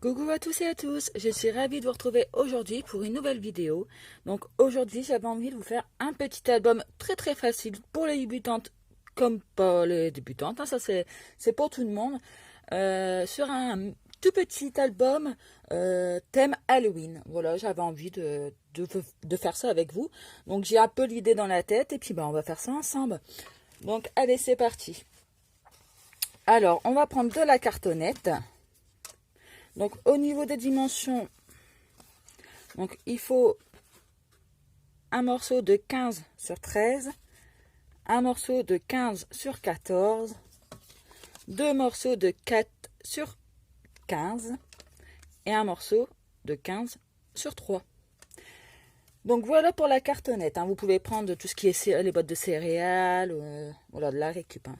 Coucou à tous et à tous, je suis ravie de vous retrouver aujourd'hui pour une nouvelle vidéo. Donc aujourd'hui j'avais envie de vous faire un petit album très facile pour les débutantes comme pas les débutantes, hein, ça c'est pour tout le monde. Sur un tout petit album thème Halloween. Voilà, j'avais envie de faire ça avec vous. Donc j'ai un peu l'idée dans la tête et puis on va faire ça ensemble. Donc allez, c'est parti. Alors on va prendre de la cartonnette. Donc au niveau des dimensions, donc il faut un morceau de 15 sur 13, un morceau de 15 sur 14, deux morceaux de 4 sur 15 et un morceau de 15 sur 3. Donc voilà pour la cartonnette, hein. Vous pouvez prendre tout ce qui est les boîtes de céréales, voilà, de la récup, hein.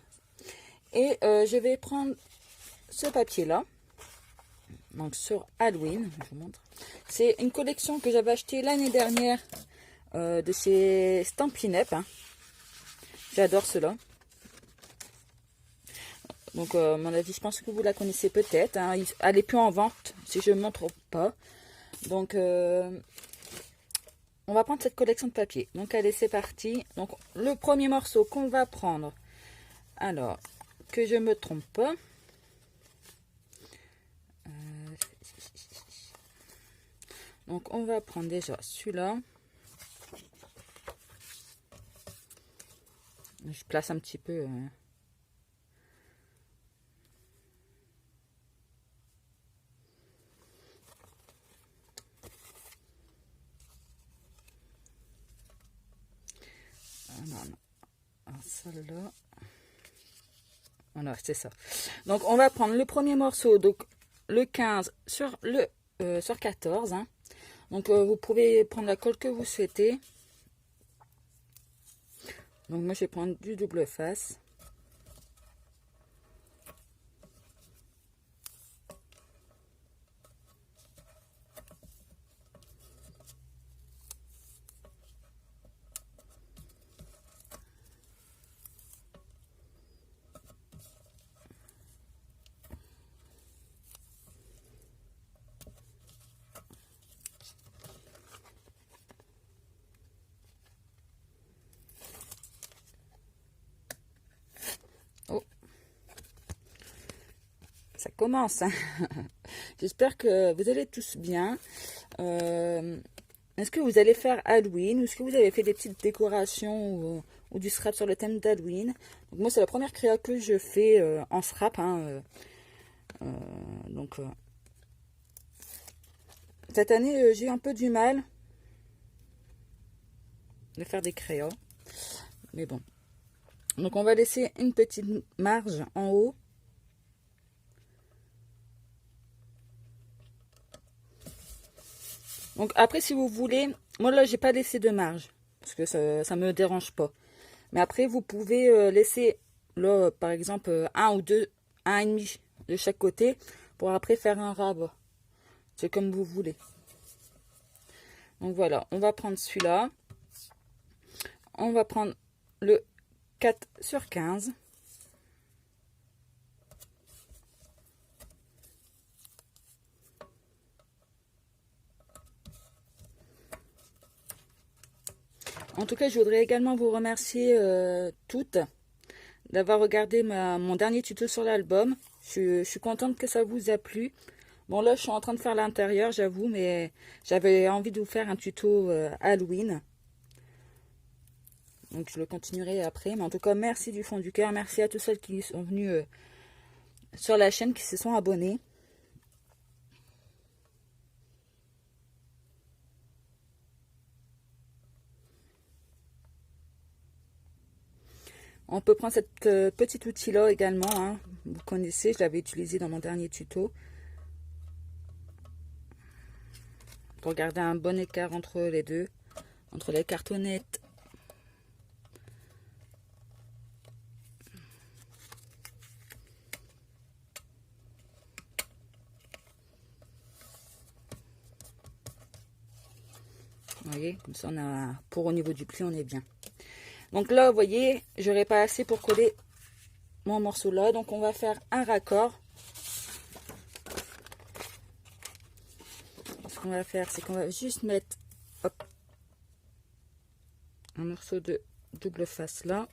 Et je vais prendre ce papier là. Donc sur Halloween, je vous montre. C'est une collection que j'avais achetée l'année dernière de ces Stampin' Up, hein. J'adore cela. Donc à mon avis, je pense que vous la connaissez peut-être, hein. Elle n'est plus en vente, si je ne me trompe pas. Donc on va prendre cette collection de papier. Donc allez, c'est parti. Donc le premier morceau qu'on va prendre, alors que je me trompe pas. Donc on va prendre déjà celui-là. Je place un petit peu. Celle-là. Voilà, c'est ça. Donc on va prendre le premier morceau, donc le 15 sur le sur 14, hein. Donc vous pouvez prendre la colle que vous souhaitez. Donc moi je vais prendre du double face. Oh, ça commence, hein. J'espère que vous allez tous bien. Est-ce que vous allez faire Halloween ou est-ce que vous avez fait des petites décorations ou du scrap sur le thème d'Halloween? Donc moi c'est la première créa que je fais en scrap, hein. Donc cette année j'ai eu un peu du mal de faire des créas, mais bon. Donc on va laisser une petite marge en haut. Donc après si vous voulez, moi là j'ai pas laissé de marge parce que ça me dérange pas. Mais après vous pouvez laisser là par exemple un ou deux, un et demi de chaque côté pour après faire un rabat. C'est comme vous voulez. Donc voilà, on va prendre celui-là. On va prendre le 4 sur 15. En tout cas, je voudrais également vous remercier toutes d'avoir regardé mon dernier tuto sur l'album. Je suis contente que ça vous a plu. Bon, là, je suis en train de faire l'intérieur, j'avoue, mais j'avais envie de vous faire un tuto Halloween. Donc, je le continuerai après. Mais en tout cas, merci du fond du cœur. Merci à tous celles qui sont venues sur la chaîne, qui se sont abonnés. On peut prendre cette petit outil-là également, hein. Vous connaissez, je l'avais utilisé dans mon dernier tuto. Pour garder un bon écart entre les deux, entre les cartonnettes. Vous voyez, comme ça on a, pour au niveau du pli on est bien. Donc là vous voyez, j'aurais pas assez pour coller mon morceau là, donc on va faire un raccord. qu'on va faire, c'est qu'on va juste mettre hop, un morceau de double face là.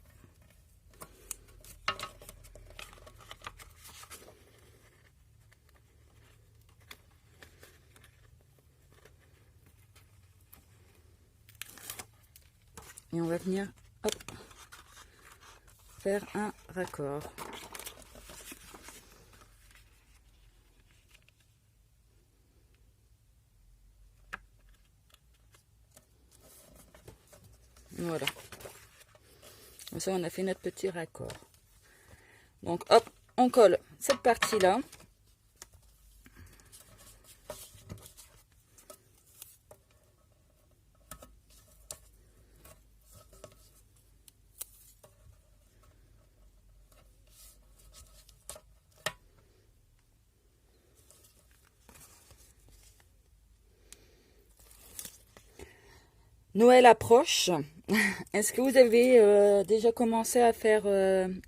Et on va venir hop, faire un raccord. Voilà. Comme ça, on a fait notre petit raccord. Donc, hop, on colle cette partie-là. Noël approche. Est-ce que vous avez déjà commencé à faire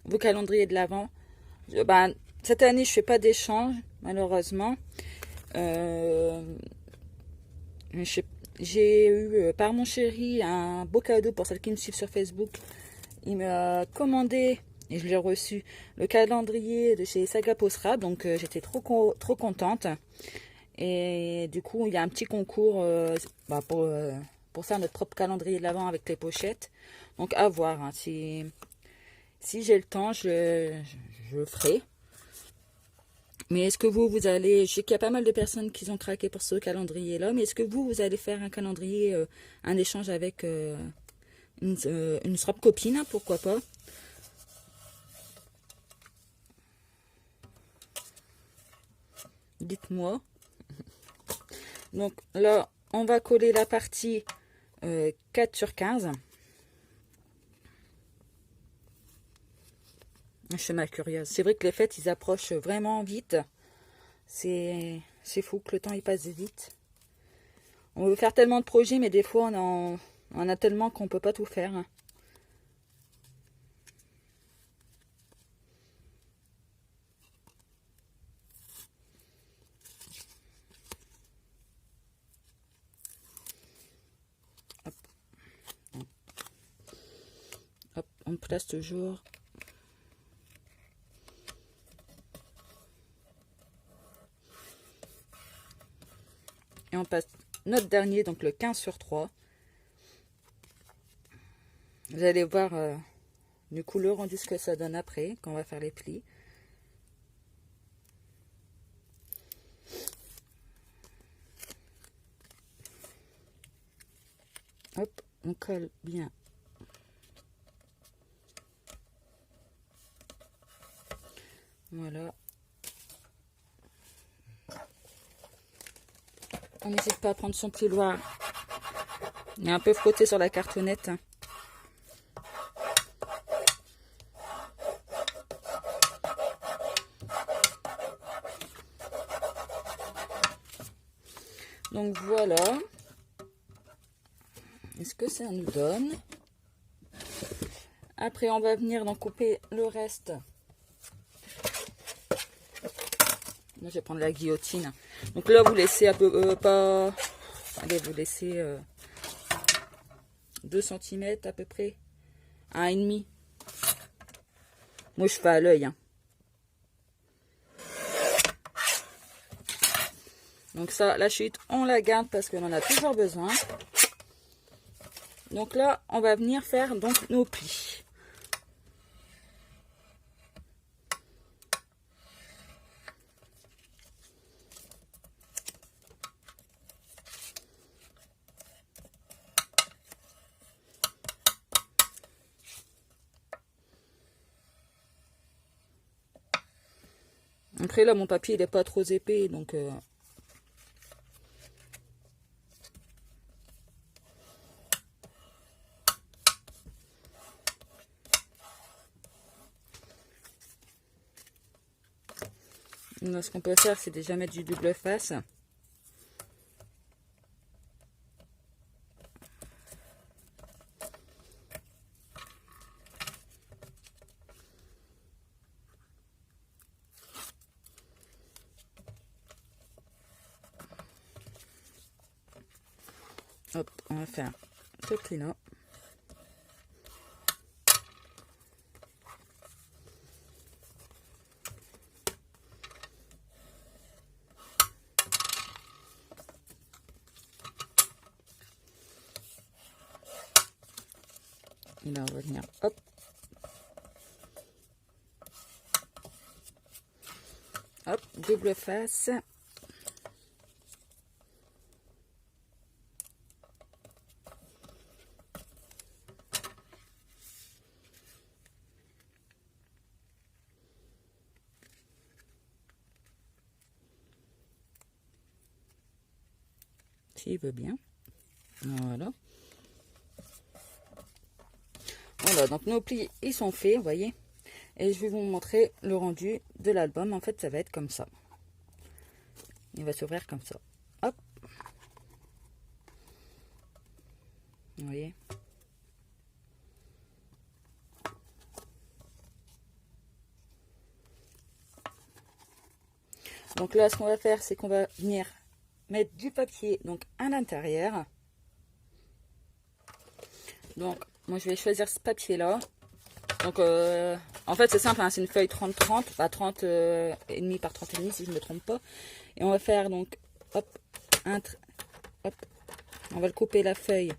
vos calendriers de l'Avent? Ben, cette année, je fais pas d'échange, malheureusement. J'ai eu par mon chéri un beau cadeau pour celles qui me suivent sur Facebook. Il m'a commandé, et je l'ai reçu, le calendrier de chez Saga Posera. Donc j'étais trop contente. Et du coup, il y a un petit concours pour faire notre propre calendrier de l'Avent avec les pochettes. Donc à voir, hein, si j'ai le temps, je le ferai. Mais est-ce que vous allez... Je sais qu'il y a pas mal de personnes qui ont craqué pour ce calendrier-là. Mais est-ce que vous allez faire un calendrier, un échange avec une swap copine, hein, pourquoi pas? Dites-moi. Donc là, on va coller la partie 4 sur 15. Je suis mal curieuse. C'est vrai que les fêtes, ils approchent vraiment vite. C'est fou que le temps, il passe vite. On veut faire tellement de projets, mais des fois, on en a tellement qu'on peut pas tout faire. Hop. Hop, on place toujours. Et on passe notre dernier, donc le 15 sur 3. Vous allez voir du coup le rendu, ce que ça donne après, quand on va faire les plis. Hop, on colle bien. Voilà. On n'hésite pas à prendre son petit doigt et un peu frotter sur la cartonnette. Donc voilà. Est-ce que ça nous donne? Après, on va venir donc couper le reste. Moi, je vais prendre la guillotine. Donc là, vous laissez un peu pas... Allez, vous laissez 2 cm à peu près. 1,5. Moi, je fais à l'œil. Hein. Donc ça, la chute, on la garde parce qu'on en a toujours besoin. Donc là, on va venir faire donc nos plis. Après là, mon papier, il n'est pas trop épais, donc... Là, ce qu'on peut faire, c'est déjà mettre du double face. Hop, on va faire ce pli là. Et là, on va venir, hop. Hop, double face. S'il veut bien. Voilà. Voilà, donc nos plis, ils sont faits, vous voyez. Et je vais vous montrer le rendu de l'album. En fait, ça va être comme ça. Il va s'ouvrir comme ça. Hop. Vous voyez. Donc là, ce qu'on va faire, c'est qu'on va venir mettre du papier donc à l'intérieur. Donc, moi, je vais choisir ce papier-là. Donc, en fait, c'est simple, hein, c'est une feuille 30-30, pas 30 et demi par 30 et demi, si je ne me trompe pas. Et on va faire donc, hop, hop, on va le couper la feuille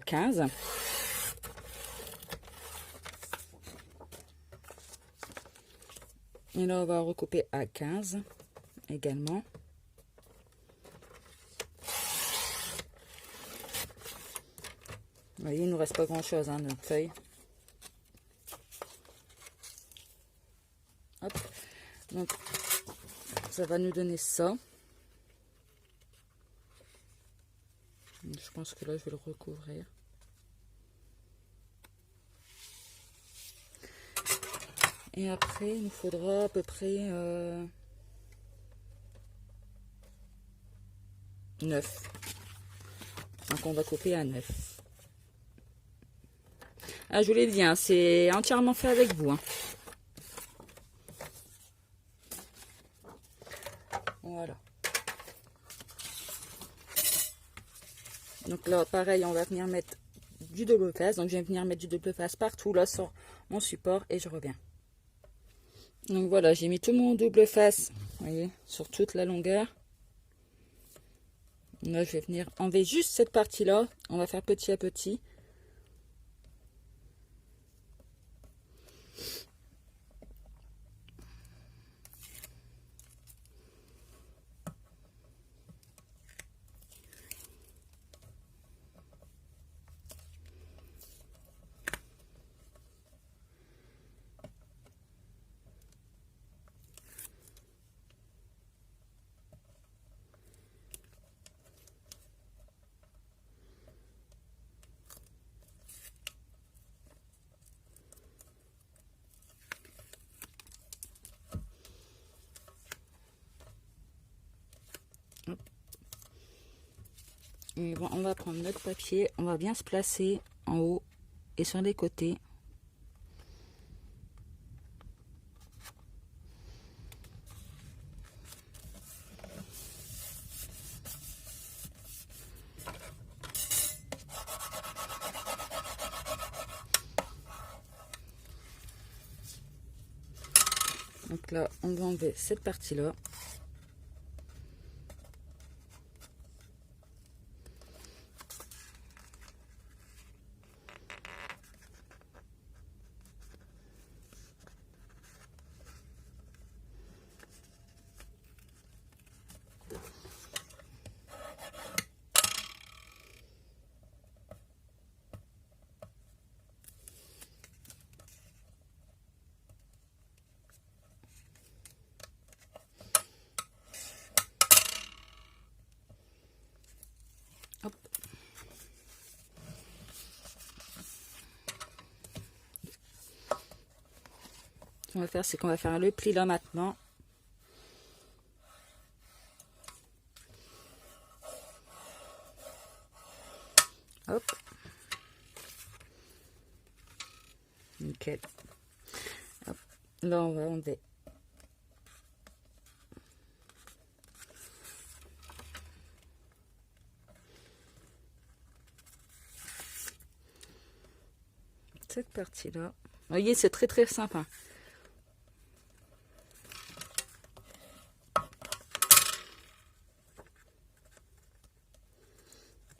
15. Et là, on va recouper à 15 également. Vous voyez, il ne nous reste pas grand chose, hein, notre feuille. Hop. Donc, ça va nous donner ça. Je pense que là, je vais le recouvrir. Et après, il nous faudra à peu près 9. Donc, on va couper à 9. Ah, je vous l'ai dit, hein, c'est entièrement fait avec vous. Hein. Voilà. Donc là, pareil, on va venir mettre du double face. Donc, je vais venir mettre du double face partout là sur mon support et je reviens. Donc voilà, j'ai mis tout mon double face, vous voyez, sur toute la longueur. Là, je vais venir enlever juste cette partie-là. On va faire petit à petit. Et bon, on va prendre notre papier, on va bien se placer en haut et sur les côtés. Donc là, on va enlever cette partie-là. Hop. Ce qu'on va faire, c'est qu'on va faire le pli là maintenant. Hop. Nickel. Hop. Là, on va enlever. cette partie-là. Vous voyez, c'est très très sympa.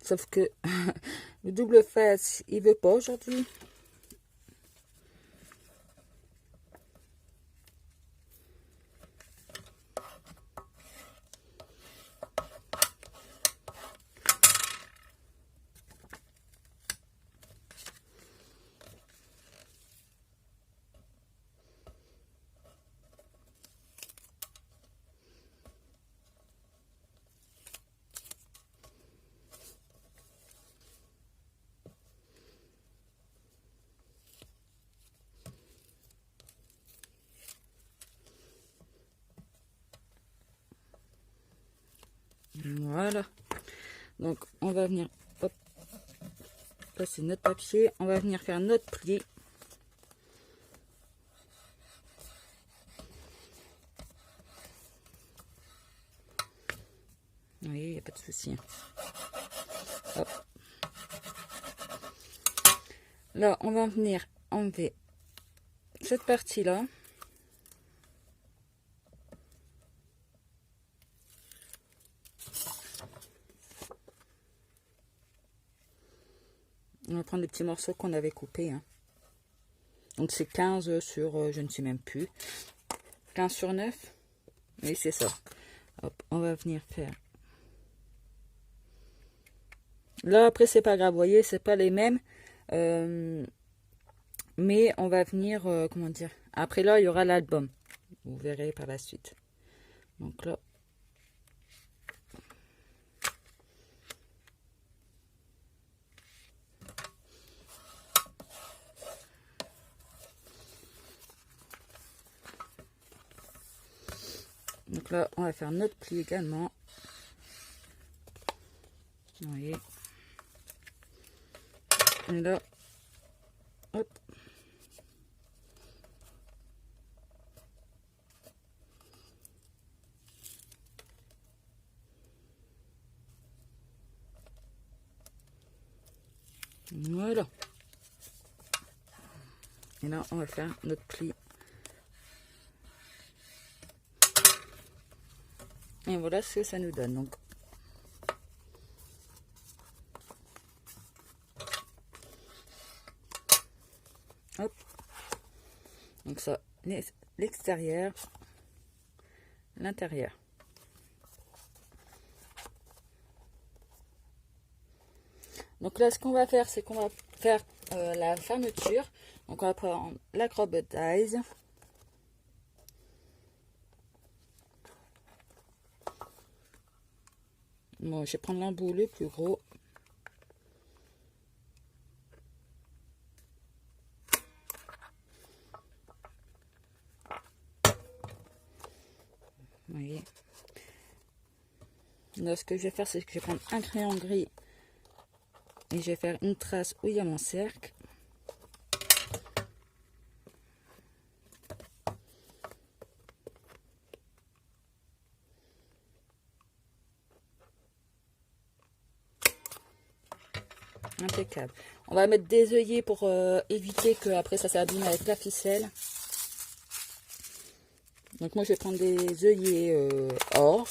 Sauf que le double face, il veut pas aujourd'hui. Voilà. Donc, on va venir, hop, passer notre papier. On va venir faire notre pli. Oui, il n'y a pas de souci. Hop. Là, on va venir enlever cette partie-là. On va prendre les petits morceaux qu'on avait coupés. Hein. Donc, c'est 15 sur, je ne sais même plus, 15 sur 9. Oui, c'est ça. Hop, on va venir faire. Là, après, c'est pas grave, vous voyez, c'est pas les mêmes. Mais on va venir, comment dire, après là, il y aura l'album. Vous verrez par la suite. Donc là. Donc là, on va faire notre pli également. Vous voyez. Et là, hop. Voilà. Et là, on va faire notre pli. Et voilà ce que ça nous donne. Donc, hop. Donc ça, l'extérieur, l'intérieur. Donc là, ce qu'on va faire, c'est qu'on va faire la fermeture. Donc on va prendre la Crob Dies. Bon, je vais prendre l'embout le plus gros. Vous voyez. Là, ce que je vais faire, c'est que je vais prendre un crayon gris et je vais faire une trace où il y a mon cercle. Impeccable. On va mettre des œillets pour éviter que après ça s'abîme avec la ficelle. Donc moi je vais prendre des œillets or.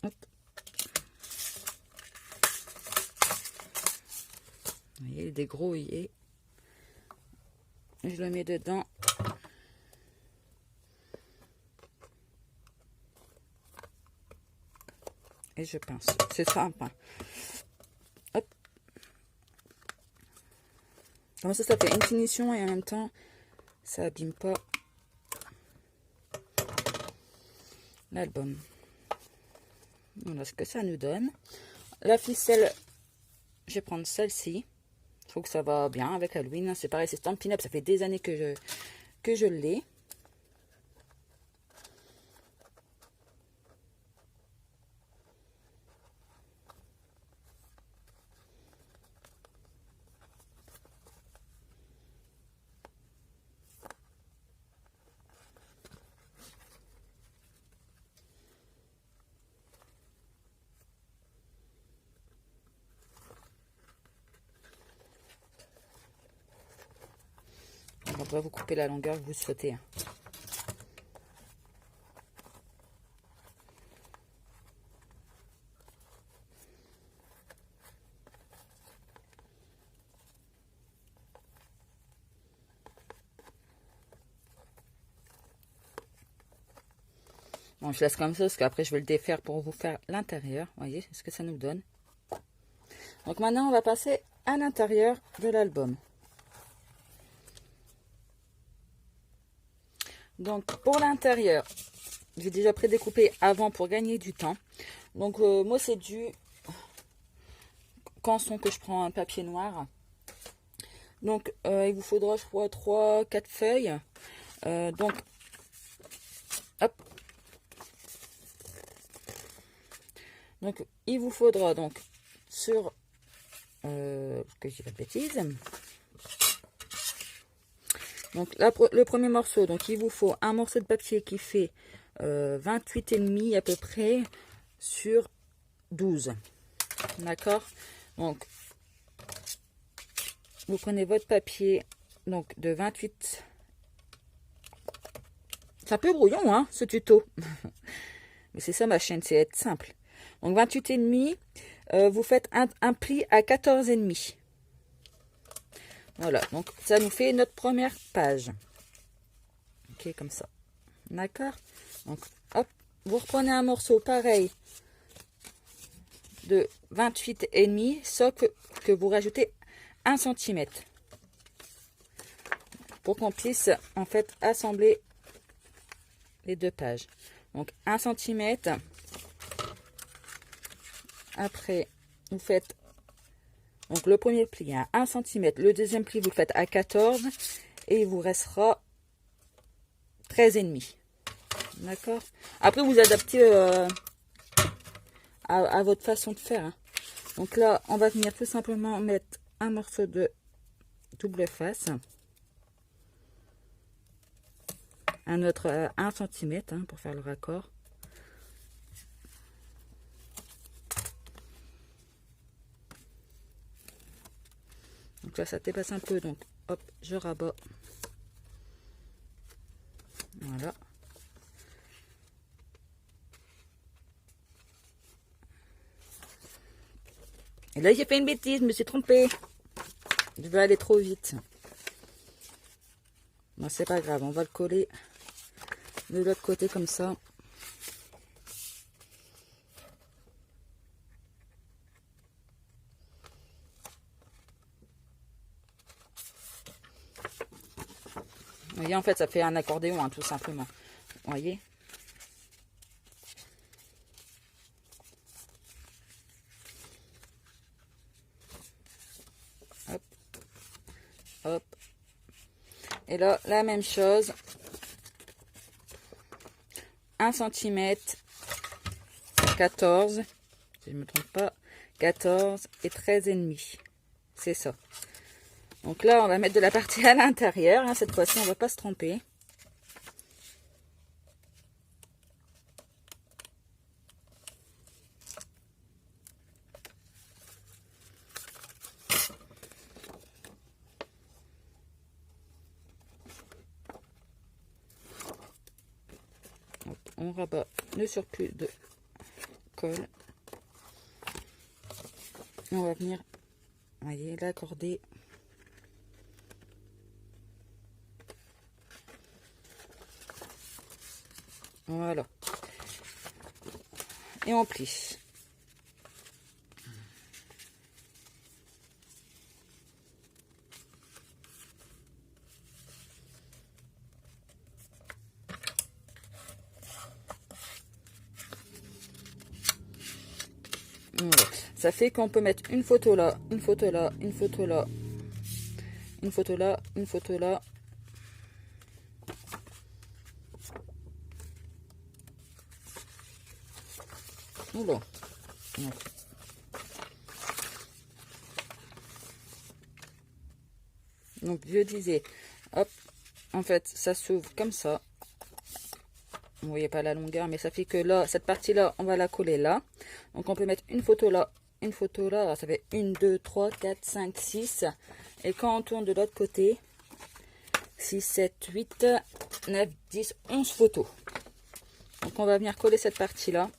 Hop. Vous voyez, des gros œillets. Je le mets dedans. Et je pince. C'est simple. Hein. Hop. Comme ça fait une finition et en même temps, ça abîme pas l'album. Voilà ce que ça nous donne. La ficelle, je vais prendre celle-ci. Je trouve que ça va bien avec Halloween. C'est pareil, c'est Stampin' Up. Ça fait des années que je l'ai. va vous couper la longueur que vous souhaitez. Bon, je laisse comme ça parce qu'après je vais le défaire pour vous faire l'intérieur. Voyez ce que ça nous donne. Donc maintenant on va passer à l'intérieur de l'album. Donc pour l'intérieur, j'ai déjà prédécoupé avant pour gagner du temps. Donc moi c'est du canson que je prends un papier noir. Donc il vous faudra je crois 3-4 feuilles. Donc hop. Donc il vous faudra donc sur que je dis pas de bêtises. Donc le premier morceau, donc il vous faut un morceau de papier qui fait 28,5 à peu près sur 12. D'accord? Donc vous prenez votre papier donc de 28. C'est un peu brouillon hein, ce tuto. Mais c'est ça ma chaîne, c'est être simple. Donc 28,5, vous faites un pli à 14,5. Voilà, donc ça nous fait notre première page. Ok, comme ça. D'accord? Donc, hop, vous reprenez un morceau pareil de 28,5, sauf que vous rajoutez 1 cm. Pour qu'on puisse, en fait, assembler les deux pages. Donc, 1 cm. Après, vous faites donc le premier pli à 1 cm, le deuxième pli vous le faites à 14 et il vous restera 13,5. D'accord? Après vous adaptez à votre façon de faire. Hein. Donc là, on va venir tout simplement mettre un morceau de double face. Un autre 1 cm hein, pour faire le raccord. Donc là, ça dépasse un peu, donc hop, je rabats. Voilà. Et là, j'ai fait une bêtise, je me suis trompée. Je vais aller trop vite. Bon, c'est pas grave, on va le coller de l'autre côté comme ça. Vous voyez, en fait, ça fait un accordéon, hein, tout simplement. Vous voyez? Hop. Hop. Et là, la même chose. 1 cm, 14, si je ne me trompe pas, 14 et 13,5. C'est ça. Donc là, on va mettre de la partie à l'intérieur. Hein, cette fois-ci, on ne va pas se tromper. Donc, on rabat le surplus de colle. Et on va venir, vous voyez, l'accorder. Voilà. Et on plie. Voilà. Ça fait qu'on peut mettre une photo là, une photo là, une photo là, une photo là, une photo là. Oula. Donc je disais, hop, en fait ça s'ouvre comme ça. Vous voyez pas la longueur, mais ça fait que là, cette partie là, on va la coller là. Donc on peut mettre une photo là, une photo là. Alors, ça fait 1, 2, 3, 4, 5, 6. Et quand on tourne de l'autre côté, 6, 7, 8, 9, 10, 11 photos. Donc on va venir coller cette partie-là.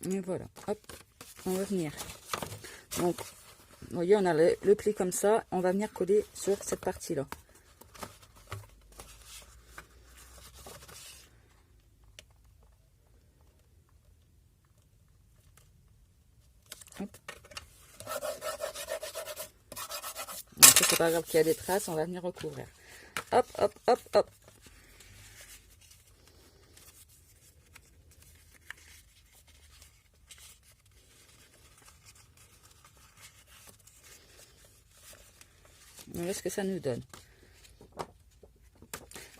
Et voilà, hop, on va venir. Donc, vous voyez, on a le pli comme ça. On va venir coller sur cette partie-là. C'est pas grave qu'il y a des traces, on va venir recouvrir. Hop, hop, hop, hop. On voit ce que ça nous donne.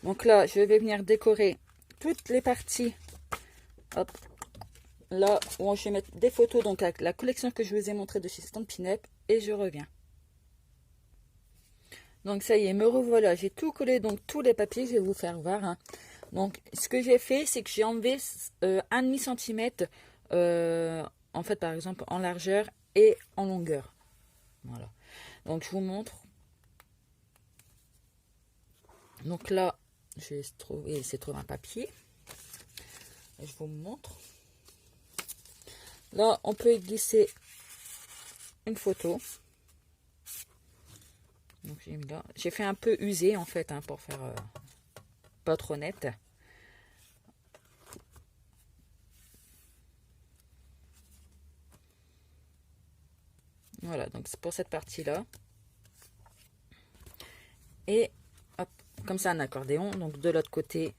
Donc là, je vais venir décorer toutes les parties. Hop. Là où je vais mettre des photos, donc avec la collection que je vous ai montrée de chez Stampin' Up. Et je reviens. Donc ça y est, me revoilà. J'ai tout collé, donc tous les papiers, je vais vous faire voir. Hein. Donc ce que j'ai fait, c'est que j'ai enlevé 1,5 cm, en fait par exemple en largeur et en longueur. Voilà. Donc je vous montre. Donc là, j'ai essayé de trouver un papier. Et je vous montre. Là, on peut y glisser une photo. Donc j'ai mis là. J'ai fait un peu usé en fait, hein, pour faire pas trop net. Voilà, donc c'est pour cette partie-là. Et hop, comme ça un accordéon. Donc de l'autre côté,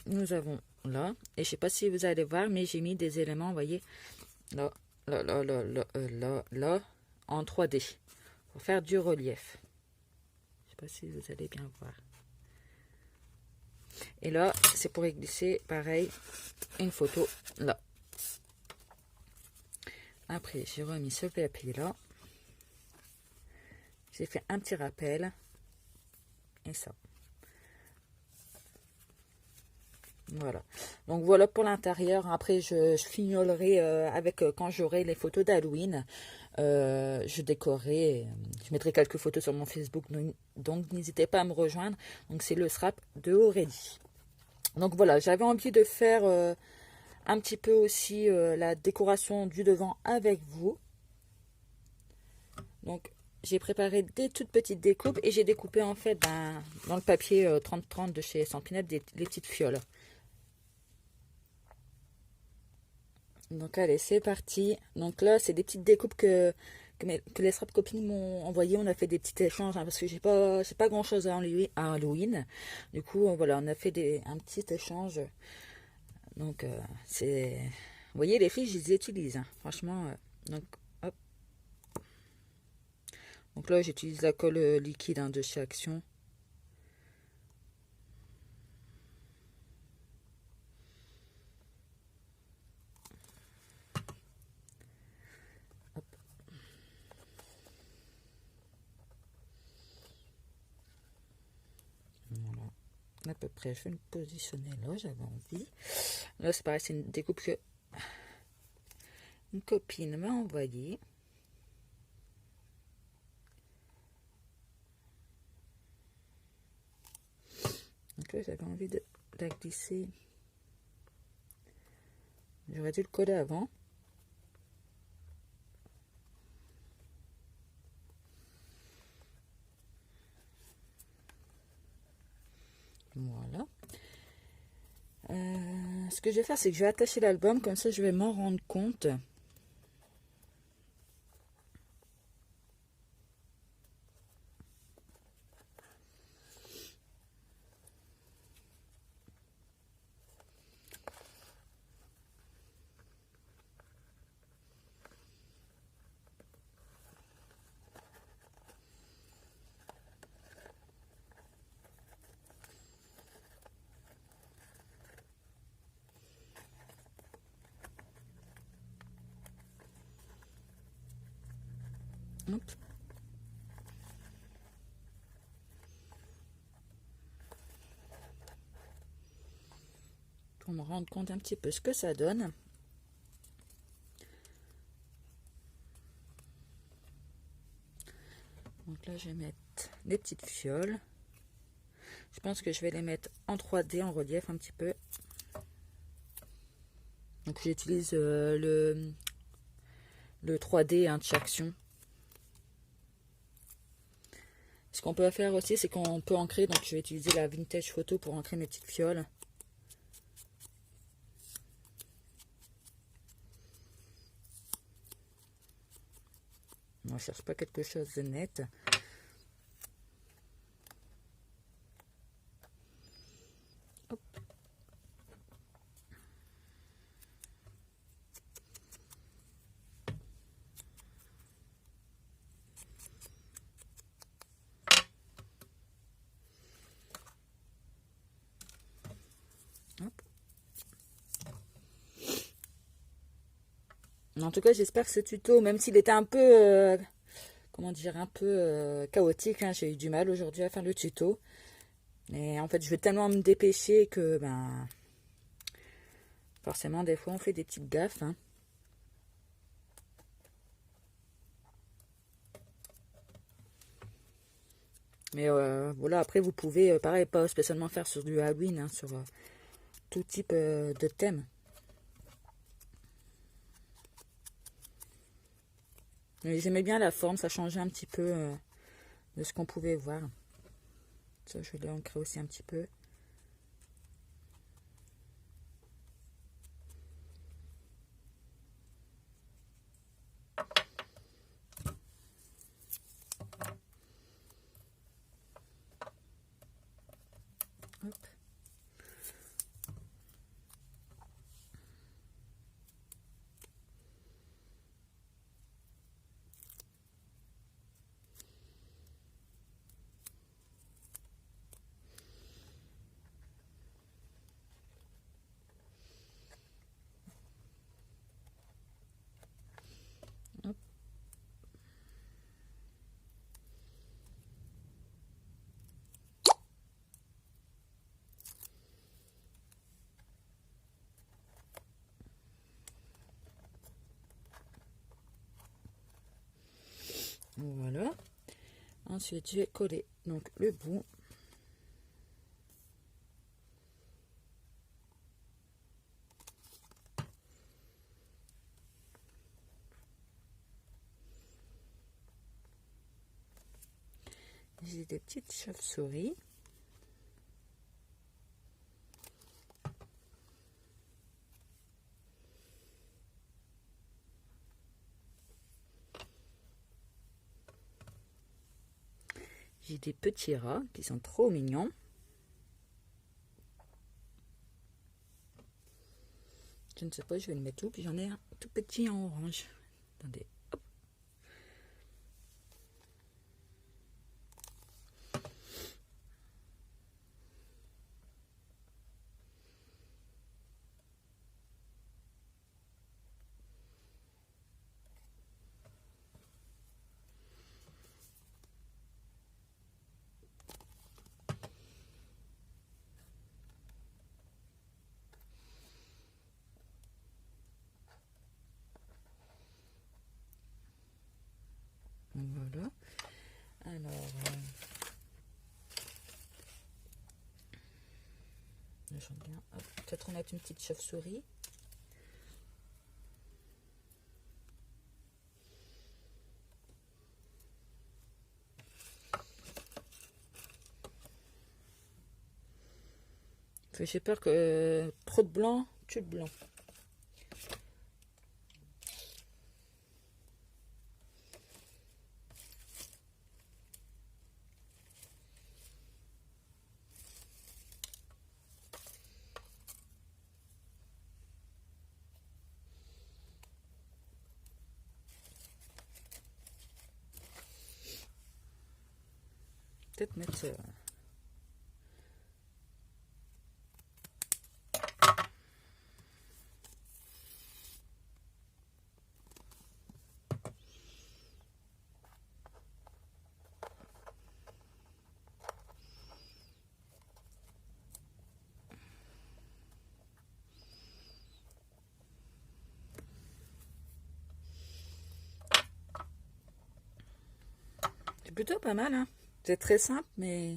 nous avons là. Et je sais pas si vous allez voir, mais j'ai mis des éléments, vous voyez, là, là, là, là, là, là, là, en 3D. Pour faire du relief. Je sais pas si vous allez bien voir. Et là, c'est pour y glisser, pareil, une photo là. Après, j'ai remis ce papier là. J'ai fait un petit rappel. Et ça. Voilà. Donc voilà pour l'intérieur. Après, je fignolerai avec quand j'aurai les photos d'Halloween. Je décorerai. Je mettrai quelques photos sur mon Facebook. Donc n'hésitez pas à me rejoindre. Donc c'est le SRAP de Aurélie. Donc voilà, j'avais envie de faire un petit peu aussi la décoration du devant avec vous. Donc j'ai préparé des toutes petites découpes et j'ai découpé en fait dans le papier 30-30 de chez Stampin' Up les petites fioles. Donc allez, c'est parti. Donc là, c'est des petites découpes que les Scrap copines m'ont envoyé. On a fait des petits échanges hein, parce que j'ai pas grand chose à Halloween. Du coup, voilà, on a fait un petit échange. Donc c'est, vous voyez, les filles, je les utilise. Hein, franchement, donc hop. Donc là, j'utilise la colle liquide hein, de chez Action. À peu près, je vais me positionner là, j'avais envie. Là, c'est pareil, c'est une découpe que une copine m'a envoyée. Donc là, j'avais envie de la glisser. J'aurais dû le coller avant. Voilà. Ce que je vais faire, c'est que je vais attacher l'album, comme ça je vais m'en rendre compte. Hop. Pour me rendre compte un petit peu ce que ça donne. Donc là, je vais mettre des petites fioles. Je pense que je vais les mettre en 3D, en relief un petit peu. Donc j'utilise le 3D de Traction. Ce qu'on peut faire aussi, c'est qu'on peut ancrer. Donc je vais utiliser la Vintage Photo pour ancrer mes petites fioles. On ne cherche pas quelque chose de net. Hop. Hop. En tout cas, j'espère que ce tuto, même s'il était un peu, comment dire, un peu chaotique, hein, j'ai eu du mal aujourd'hui à faire le tuto. Et en fait, je vais tellement me dépêcher que, ben, forcément, des fois, on fait des petites gaffes. Hein. Mais voilà, après, vous pouvez, pareil, pas spécialement faire sur du Halloween, hein, sur tout type de thème. Mais j'aimais bien la forme, ça changeait un petit peu de ce qu'on pouvait voir. Ça, je vais l'ancrer aussi un petit peu. Hop. Hop. Voilà. Ensuite, je vais coller donc le bout. J'ai des petites chauves-souris. J'ai des petits rats qui sont trop mignons. Je ne sais pas, je vais le mettre où. Puis j'en ai un tout petit en orange. Attendez. Hop. Voilà. Alors, j'en ai un. Peut-être mettre une petite chauve-souris. J'ai peur que trop de blanc tue le blanc. Peut-être mettre plutôt pas mal, hein. C'est très simple, mais...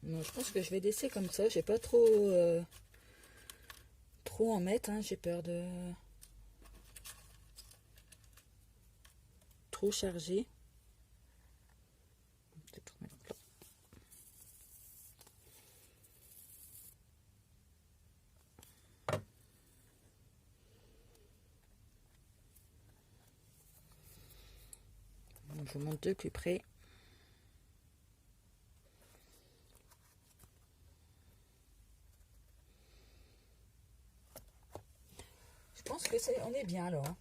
Non, je pense que je vais laisser comme ça. J'ai pas trop en mettre, hein. J'ai peur de trop charger. Peut-être mettre là. Je vous montre de plus près. Je pense que on est bien là, hein.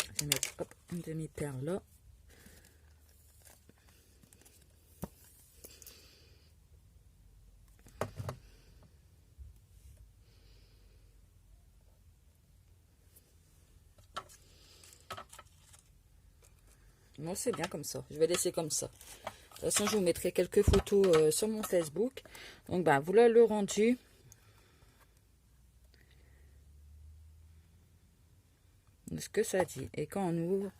Je vais mettre hop, une demi-perle là. Bon, c'est bien comme ça. Je vais laisser comme ça. De toute façon, je vous mettrai quelques photos sur mon Facebook. Donc, bah, voilà le rendu. De ce que ça dit. Et quand on ouvre,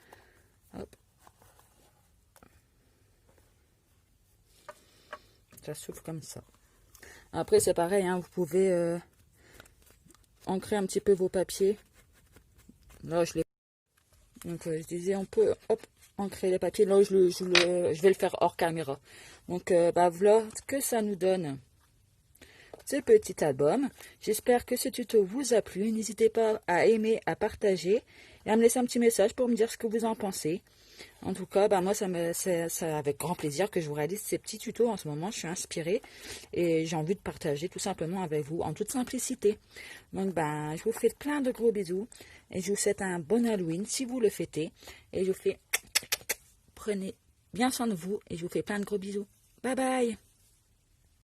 hop, ça s'ouvre comme ça. Après, c'est pareil, hein, vous pouvez ancrer un petit peu vos papiers. Là, je les... Donc, je disais, on peut, hop, ancrer les papiers. Là, je vais le faire hors caméra. Donc, bah, voilà ce que ça nous donne. Ce petit album. J'espère que ce tuto vous a plu. N'hésitez pas à aimer, à partager et à me laisser un petit message pour me dire ce que vous en pensez. En tout cas, bah moi, c'est avec grand plaisir que je vous réalise ces petits tutos. En ce moment, je suis inspirée et j'ai envie de partager tout simplement avec vous en toute simplicité. Donc, bah, je vous fais plein de gros bisous et je vous souhaite un bon Halloween si vous le fêtez. Et je vous fais, prenez bien soin de vous et je vous fais plein de gros bisous. Bye bye!